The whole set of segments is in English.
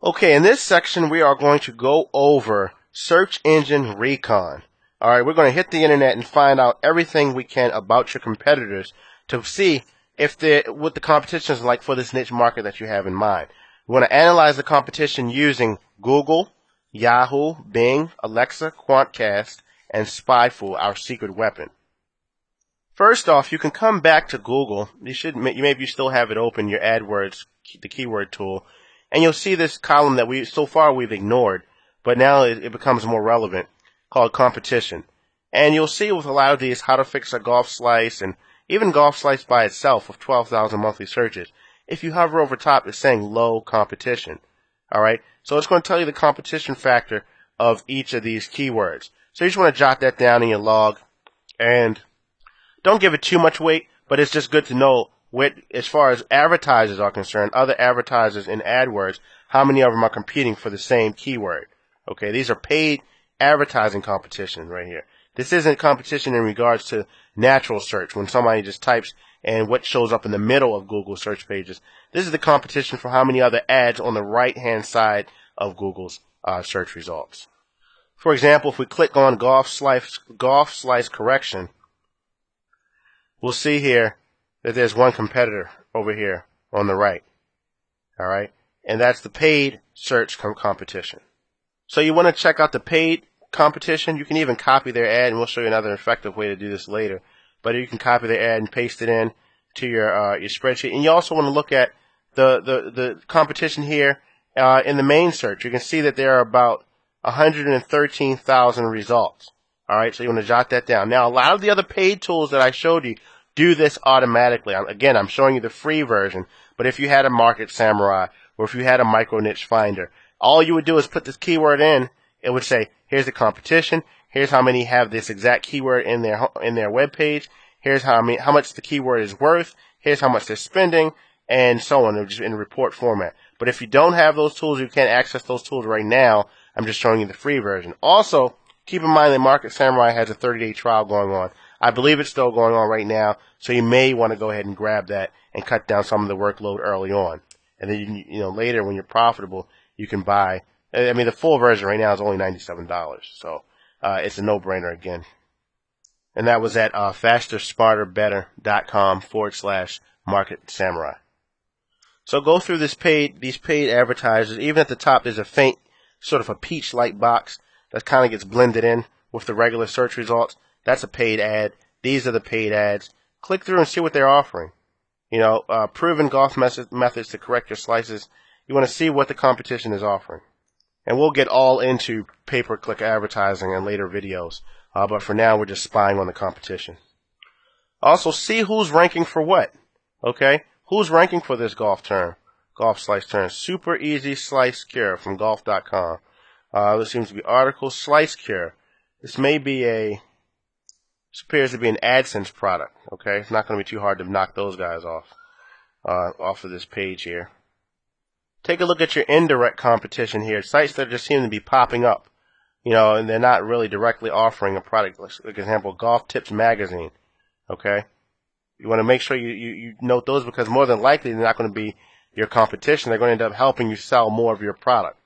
Okay, in this section we are going to go over search engine recon. Alright, we're going to hit the internet and find out everything we can about your competitors to see if what the competition is like for this niche market that you have in mind. We want to analyze the competition using Google, Yahoo, Bing, Alexa, Quantcast, and Spyful, our secret weapon. First off, you can come back to Google. Maybe you still have it open, your AdWords, the keyword tool, and you'll see this column that we've ignored, but now it becomes more relevant, called competition. And you'll see with a lot of these how to fix a golf slice, and even golf slice by itself with 12,000 monthly searches. If you hover over top, it's saying low competition. Alright, so it's going to tell you the competition factor of each of these keywords. So you just want to jot that down in your log, and don't give it too much weight, but it's just good to know as far as advertisers are concerned, other advertisers in AdWords, how many of them are competing for the same keyword. Okay, these are paid advertising competition right here. This isn't competition in regards to natural search, when somebody just types and what shows up in the middle of Google search pages. This is the competition for how many other ads on the right-hand side of Google's search results. For example, if we click on golf slice correction, we'll see here that there's one competitor over here on the right. Alright? And that's the paid search competition. So you want to check out the paid competition. You can even copy their ad, and we'll show you another effective way to do this later. But you can copy their ad and paste it in to your spreadsheet. And you also want to look at the competition here in the main search. You can see that there are about 113,000 results. Alright, so you want to jot that down. Now, a lot of the other paid tools that I showed you do this automatically. Again, I'm showing you the free version, but if you had a Market Samurai or if you had a micro niche finder, all you would do is put this keyword in. It would say, here's the competition, here's how many have this exact keyword in their web page, here's how much the keyword is worth, here's how much they're spending, and so on, just in report format. But if you don't have those tools, you can't access those tools right now. I'm just showing you the free version. Also, keep in mind that Market Samurai has a 30-day trial going on. I believe it's still going on right now, so you may want to go ahead and grab that and cut down some of the workload early on. And then, later when you're profitable, you can buy. I mean, the full version right now is only $97, so it's a no-brainer again. And that was at fastersmarterbetter.com/Market Samurai. So go through these paid advertisers. Even at the top, there's a faint, sort of a peach-like box that kind of gets blended in with the regular search results. That's a paid ad. These are the paid ads. Click through and see what they're offering. Proven golf methods to correct your slices. You want to see what the competition is offering. And we'll get all into pay-per-click advertising in later videos. But for now, we're just spying on the competition. Also, see who's ranking for what. Okay? Who's ranking for this golf slice term? Super easy slice cure from golf.com. There seems to be articles. Slice cure. This appears to be an AdSense product. Okay? It's not going to be too hard to knock those guys off of this page here. Take a look at your indirect competition here. Sites that just seem to be popping up. And they're not really directly offering a product. Like example, Golf Tips Magazine. Okay? You want to make sure you note those, because more than likely they're not going to be your competition. They're going to end up helping you sell more of your product.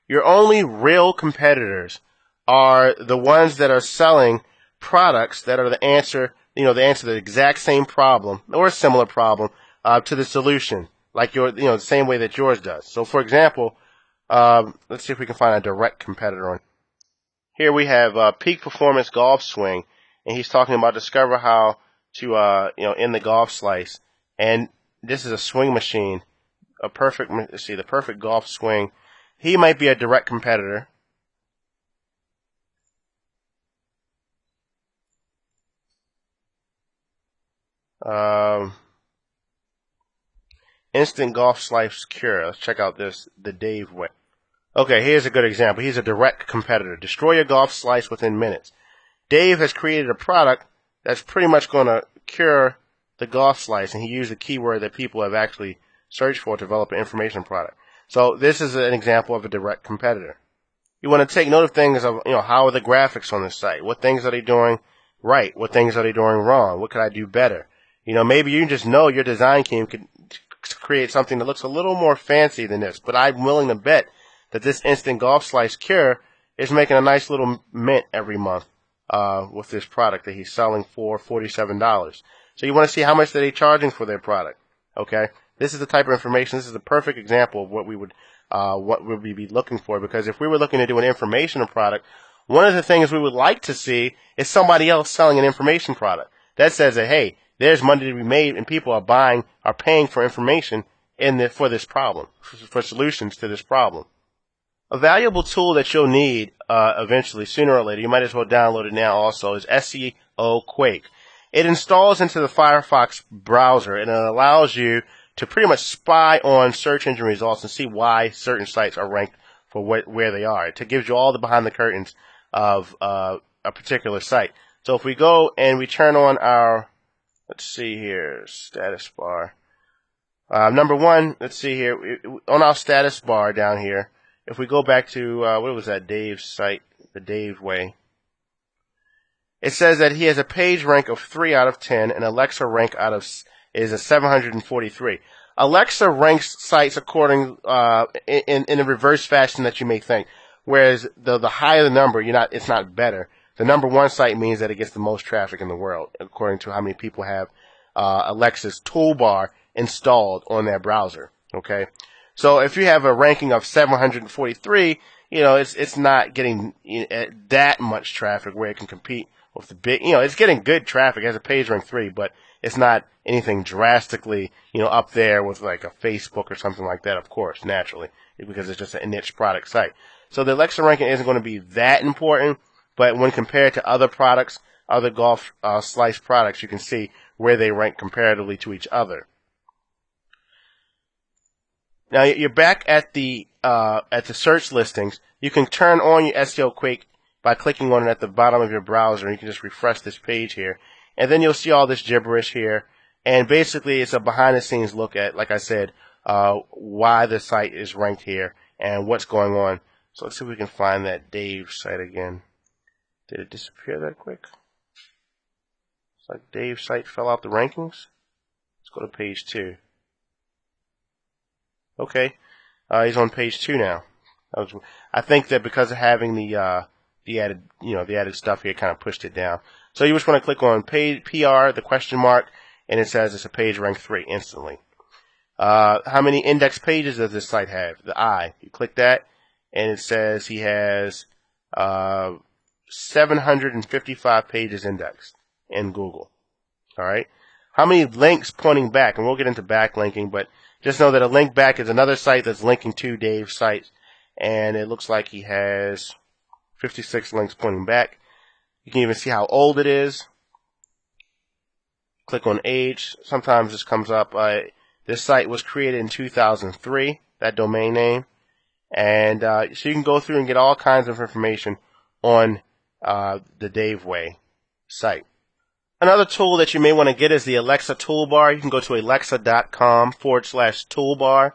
Your only real competitors are the ones that are selling products that are the answer to the exact same problem or a similar problem to the solution, like the same way that yours does. So, for example, let's see if we can find a direct competitor on. Here we have Peak Performance Golf Swing, and he's talking about discover how to end the golf slice. And this is a swing machine, the perfect golf swing. He might be a direct competitor. Instant golf slice cure. Let's check out the Dave way. Okay, here's a good example. He's a direct competitor. Destroy your golf slice within minutes. Dave has created a product that's pretty much going to cure the golf slice, and he used a keyword that people have actually searched for to develop an information product. So this is an example of a direct competitor. You want to take note of things of, how are the graphics on the site? What things are they doing right? What things are they doing wrong? What could I do better? Maybe you just know your design team create something that looks a little more fancy than this. But I'm willing to bet that this instant golf slice cure is making a nice little mint every month with this product that he's selling for $47. So you want to see how much that they're charging for their product. Okay, this is the type of information. This is the perfect example of what we would be looking for. Because if we were looking to do an information product, one of the things we would like to see is somebody else selling an information product that says that, hey, there's money to be made and people are paying for information for this problem, for solutions to this problem. A valuable tool that you'll need eventually, sooner or later, you might as well download it now also, is SEO Quake. It installs into the Firefox browser and it allows you to pretty much spy on search engine results and see why certain sites are ranked for where they are. It gives you all the behind the curtains of a particular site. So if we go and we turn on our, let's see here, status bar. Number one, let's see here, on our status bar down here, if we go back to, what was that, Dave's site, the Dave way. It says that he has a page rank of 3 out of 10 and Alexa rank is a 743. Alexa ranks sites according, in a reverse fashion that you may think. Whereas the higher the number, it's not better. The number one site means that it gets the most traffic in the world, according to how many people have Alexa's toolbar installed on their browser. Okay, so if you have a ranking of 743, it's not getting that much traffic where it can compete with the big. It's getting good traffic as a page rank 3, but it's not anything drastically, up there with like a Facebook or something like that. Of course, naturally, because it's just a niche product site. So the Alexa ranking isn't going to be that important. But when compared to other products, other golf slice products, you can see where they rank comparatively to each other. Now you're back at the search listings. You can turn on your SEO Quake by clicking on it at the bottom of your browser, and you can just refresh this page here, and then you'll see all this gibberish here. And basically, it's a behind-the-scenes look at, like I said, why the site is ranked here and what's going on. So let's see if we can find that Dave site again. Did it disappear that quick? It's like Dave's site fell out the rankings. Let's go to page 2. Okay, he's on page 2 now. I think that because of having the added stuff here, kind of pushed it down. So you just want to click on page PR, the question mark, and it says it's a page rank 3 instantly. How many index pages does this site have? The I. You click that, and it says he has 755 pages indexed in Google. All right. How many links pointing back? And we'll get into backlinking, but just know that a link back is another site that's linking to Dave's site, and it looks like he has 56 links pointing back. You can even see how old it is. Click on age. Sometimes this comes up. This site was created in 2003, that domain name. And so you can go through and get all kinds of information on the Dave Way site. Another tool that you may want to get is the Alexa toolbar. You can go to alexa.com/toolbar.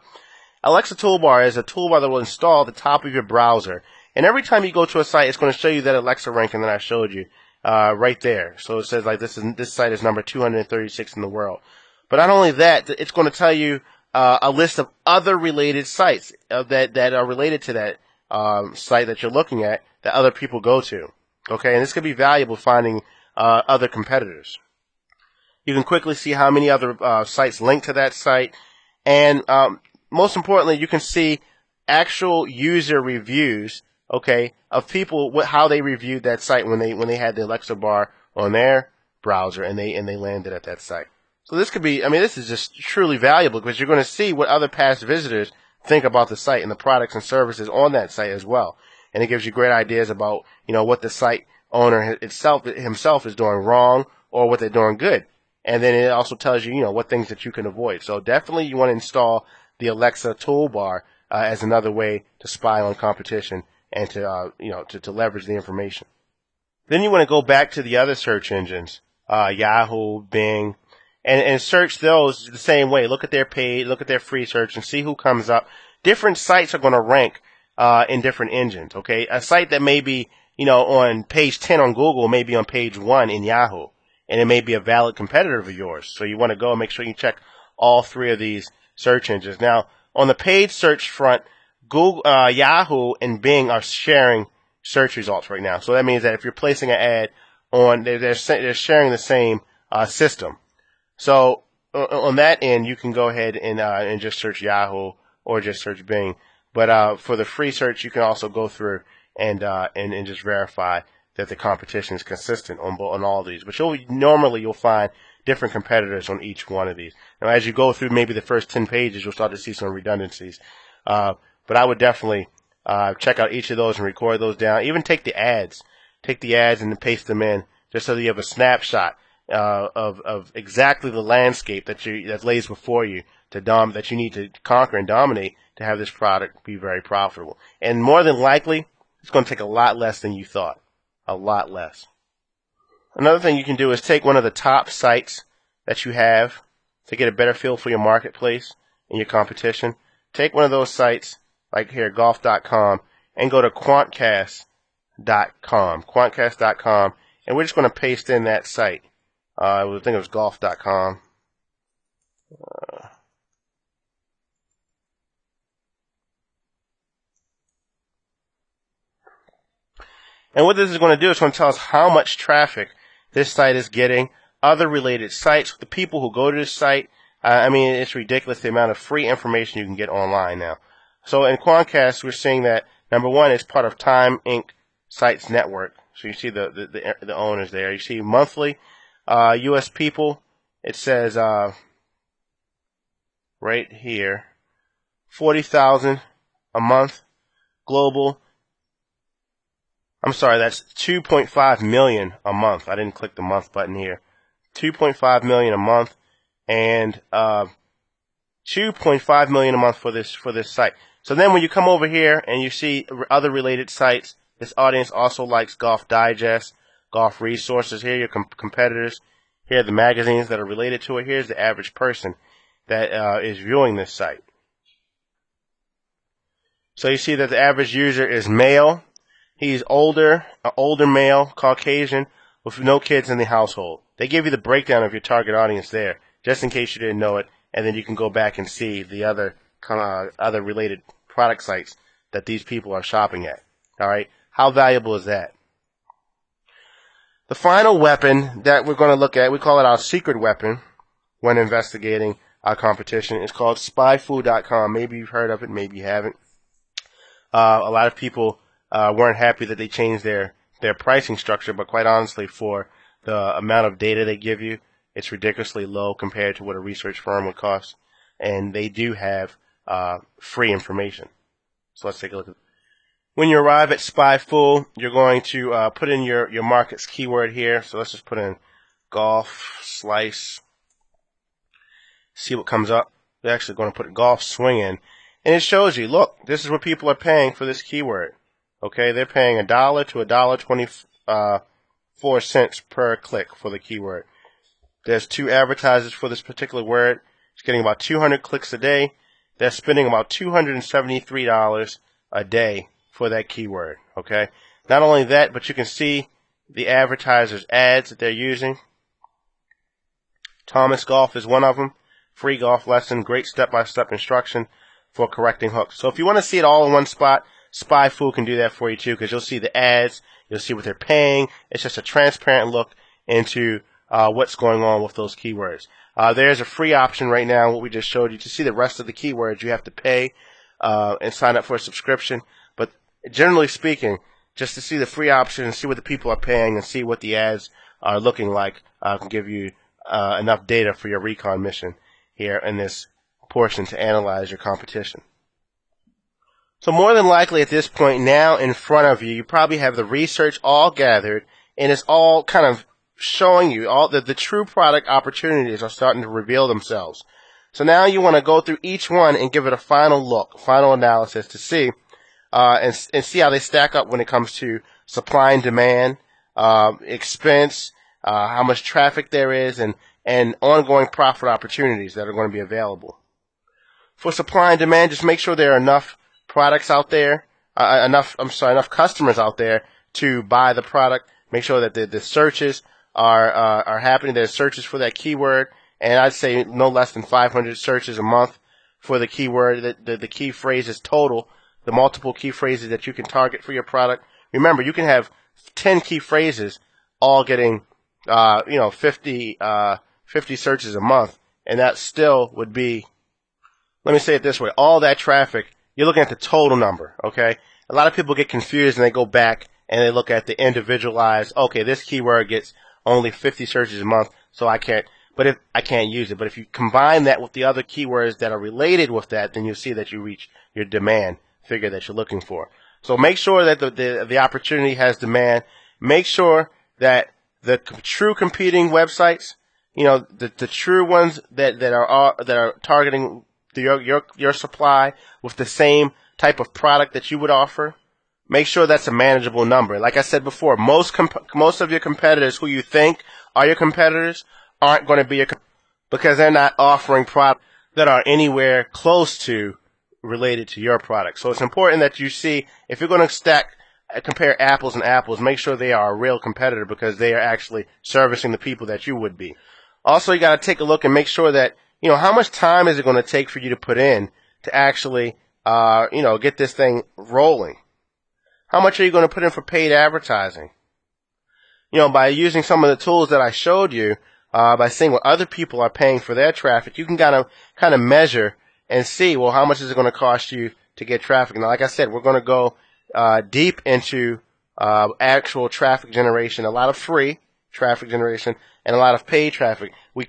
Alexa toolbar is a toolbar that will install at the top of your browser. And every time you go to a site, it's going to show you that Alexa ranking that I showed you right there. So it says like this site is number 236 in the world. But not only that, it's going to tell you a list of other related sites that are related to that site that you're looking at that other people go to. Okay, and this could be valuable finding other competitors. You can quickly see how many other sites link to that site, and most importantly, you can see actual user reviews, okay, of people how they reviewed that site when they had the Alexa bar on their browser and they landed at that site. So this could be, this is just truly valuable because you're going to see what other past visitors think about the site and the products and services on that site as well. And it gives you great ideas about, what the site owner himself is doing wrong or what they're doing good. And then it also tells you, what things that you can avoid. So definitely you want to install the Alexa toolbar as another way to spy on competition and to leverage the information. Then you want to go back to the other search engines, Yahoo, Bing, and search those the same way. Look at their paid, look at their free search, and see who comes up. Different sites are going to rank in different engines. Okay, a site that may be on page 10 on Google may be on page 1 in Yahoo, and it may be a valid competitor of yours. So you want to go and make sure you check all 3 of these search engines. Now, on the paid search front, Google, Yahoo, and Bing are sharing search results right now. So that means that if you're placing an ad on, they're sharing the same system. So on that end, you can go ahead and just search Yahoo or just search Bing. But for the free search, you can also go through and just verify that the competition is consistent on all of these. But you'll find different competitors on each one of these. Now, as you go through maybe the first 10 pages, you'll start to see some redundancies. But I would definitely check out each of those and record those down. Even take the ads and paste them in, just so that you have a snapshot of exactly the landscape that lays before you that you need to conquer and dominate to have this product be very profitable. And more than likely, it's going to take a lot less than you thought. A lot less. Another thing you can do is take one of the top sites that you have to get a better feel for your marketplace and your competition. Take one of those sites, like here, golf.com, and go to quantcast.com, and we're just going to paste in that site. I think it was golf.com. And what this is going to do is going to tell us how much traffic this site is getting, other related sites, the people who go to this site. I mean, it's ridiculous the amount of free information you can get online now. So in Quantcast, we're seeing that, number one, it's part of Time Inc. Sites Network. So you see the owners there. You see monthly U.S. people. It says right here, 40,000 a month. Global. I'm sorry, that's 2.5 million a month. I didn't click the month button here. 2.5 million a month, and 2.5 million a month for this site. So then when you come over here and you see other related sites, this audience also likes Golf Digest, Golf Resources. Here are your competitors. Here are the magazines that are related to it. Here's the average person that is viewing this site. So you see that the average user is male. He's older, an older male, Caucasian, with no kids in the household. They give you the breakdown of your target audience there, just in case you didn't know it, and then you can go back and see the other related product sites that these people are shopping at. All right, how valuable is that? The final weapon that we're going to look at, we call it our secret weapon when investigating our competition. It's called spyfoo.com. Maybe you've heard of it, maybe you haven't. A lot of people weren't happy that they changed their pricing structure, but quite honestly, for the amount of data they give you, it's ridiculously low compared to what a research firm would cost. And they do have free information. So let's take a look at it. When you arrive at SpyFoo, you're going to put in your market's keyword here. So let's just put in golf slice. See what comes up. We're actually going to put golf swing in. And it shows you, look, this is what people are paying for this keyword. Okay, they're paying $1 to $1.24 per click for the keyword. There's 2 advertisers for this particular word. It's getting about 200 clicks a day. They're spending about $273 a day for that keyword. Okay, not only that, but you can see the advertisers' ads that they're using. Thomas Golf is one of them. Free golf lesson, great step-by-step instruction for correcting hooks. So if you want to see it all in one spot, SpyFoo can do that for you too, because you'll see the ads, you'll see what they're paying. It's just a transparent look into what's going on with those keywords. There's a free option right now, what we just showed you. To see the rest of the keywords, you have to pay and sign up for a subscription. But generally speaking, just to see the free option and see what the people are paying and see what the ads are looking like can give you enough data for your recon mission here in this portion to analyze your competition. So more than likely at this point now in front of you, you probably have the research all gathered, and it's all kind of showing you all the true product opportunities are starting to reveal themselves. So now you want to go through each one and give it a final look, final analysis to see and see how they stack up when it comes to supply and demand, expense, how much traffic there is, and ongoing profit opportunities that are going to be available. For supply and demand, just make sure there are enough products out there, enough customers out there to buy the product. Make sure that the searches are happening. There's searches for that keyword, and I'd say no less than 500 searches a month for the keyword, the key phrases total, the multiple key phrases that you can target for your product. Remember, you can have 10 key phrases all getting, 50 searches a month, and that still would be, let me say it this way, all that traffic, you're looking at the total number, okay? A lot of people get confused and they go back and they look at the individualized, okay, this keyword gets only 50 searches a month, so I can't use it. But if you combine that with the other keywords that are related with that, then you'll see that you reach your demand figure that you're looking for. So make sure that the opportunity has demand. Make sure that the true competing websites, the true ones that are targeting your supply with the same type of product that you would offer, make sure that's a manageable number. Like I said before, most of your competitors who you think are your competitors aren't going to be because they're not offering products that are anywhere close to related to your product. So it's important that you see, if you're going to compare apples and apples, make sure they are a real competitor because they are actually servicing the people that you would be. Also, you got to take a look and make sure that, how much time is it going to take for you to put in to actually, get this thing rolling? How much are you going to put in for paid advertising? By using some of the tools that I showed you, by seeing what other people are paying for their traffic, you can kind of measure and see, well, how much is it going to cost you to get traffic? Now, like I said, we're going to go deep into actual traffic generation, a lot of free traffic generation, and a lot of paid traffic. We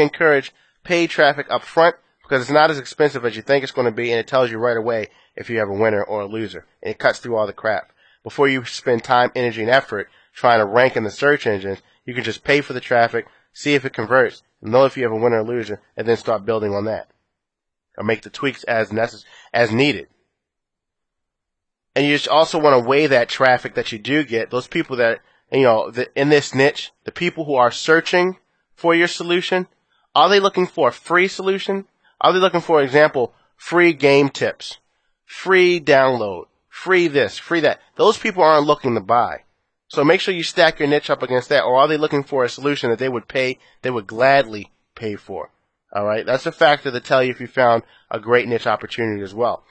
encourage paid traffic up front because it's not as expensive as you think it's going to be, and it tells you right away if you have a winner or a loser. And it cuts through all the crap. Before you spend time, energy, and effort trying to rank in the search engines, you can just pay for the traffic, see if it converts, know if you have a winner or loser, and then start building on that. Or make the tweaks as needed. And you just also want to weigh that traffic that you do get, those people that, in this niche, the people who are searching for your solution, are they looking for a free solution? Are they looking for, example, free game tips, free download, free this, free that? Those people aren't looking to buy. So make sure you stack your niche up against that. Or are they looking for a solution that they would gladly pay for? All right, that's a factor to tell you if you found a great niche opportunity as well.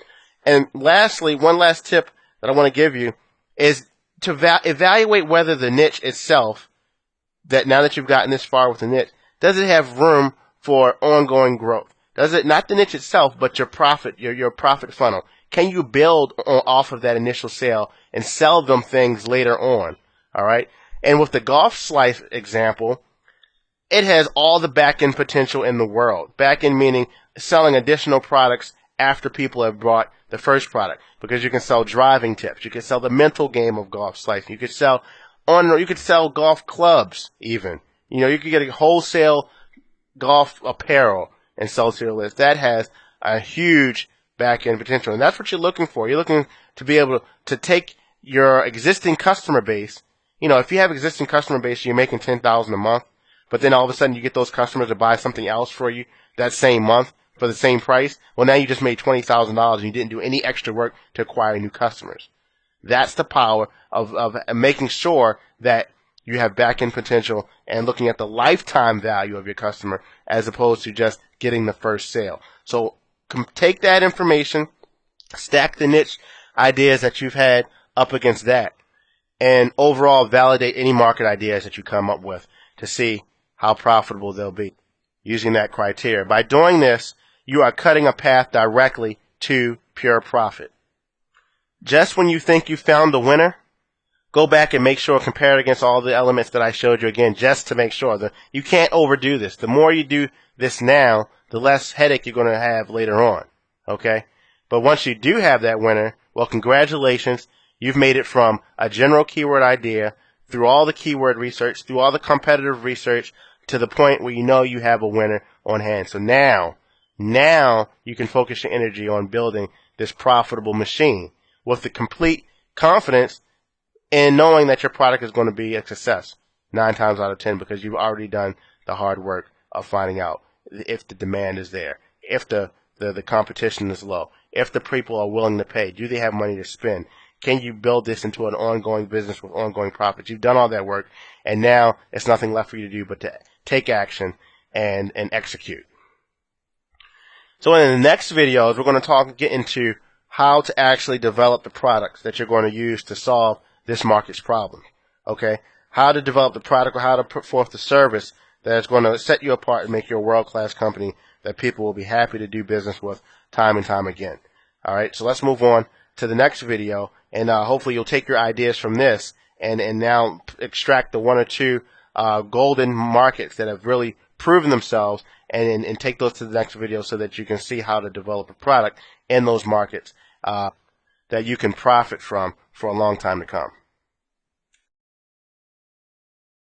And lastly, one last tip that I want to give you is to evaluate whether the niche itself, that now that you've gotten this far with the niche, does it have room for ongoing growth? Does it, not the niche itself, but your profit, your profit funnel? Can you build off of that initial sale and sell them things later on? All right, and with the golf slice example, it has all the back-end potential in the world. Back-end meaning selling additional products after people have bought the first product. Because you can sell driving tips. You can sell the mental game of golf slicing. You could sell golf clubs even. You could get a wholesale golf apparel and sell to your list. That has a huge back-end potential. And that's what you're looking for. You're looking to be able to take your existing customer base. If you have existing customer base, you're making $10,000 a month. But then all of a sudden you get those customers to buy something else for you that same month for the same price. Well, now you just made $20,000 and you didn't do any extra work to acquire new customers. That's the power of making sure that you have back-end potential and looking at the lifetime value of your customer as opposed to just getting the first sale. So take that information, stack the niche ideas that you've had up against that, and overall validate any market ideas that you come up with to see how profitable they'll be using that criteria. By doing this, you are cutting a path directly to pure profit. Just when you think you found the winner, go back and make sure, compare it against all the elements that I showed you again, just to make sure that you can't overdo this. The more you do this now, the less headache you're going to have later on. Okay? But once you do have that winner, well, congratulations. You've made it from a general keyword idea through all the keyword research, through all the competitive research, to the point where you have a winner on hand. So now you can focus your energy on building this profitable machine with the complete confidence in knowing that your product is going to be a success 9 times out of 10 because you've already done the hard work of finding out if the demand is there, if the competition is low, if the people are willing to pay, do they have money to spend? Can you build this into an ongoing business with ongoing profits? You've done all that work, and now it's nothing left for you to do but to take action and execute. So in the next videos, we're going to get into how to actually develop the products that you're going to use to solve this market's problem. Okay? How to develop the product or how to put forth the service that's going to set you apart and make you a world-class company that people will be happy to do business with time and time again. All right? So let's move on to the next video, and hopefully you'll take your ideas from this and now extract the one or two golden markets that have really proven themselves and take those to the next video so that you can see how to develop a product in those markets that you can profit from for a long time to come.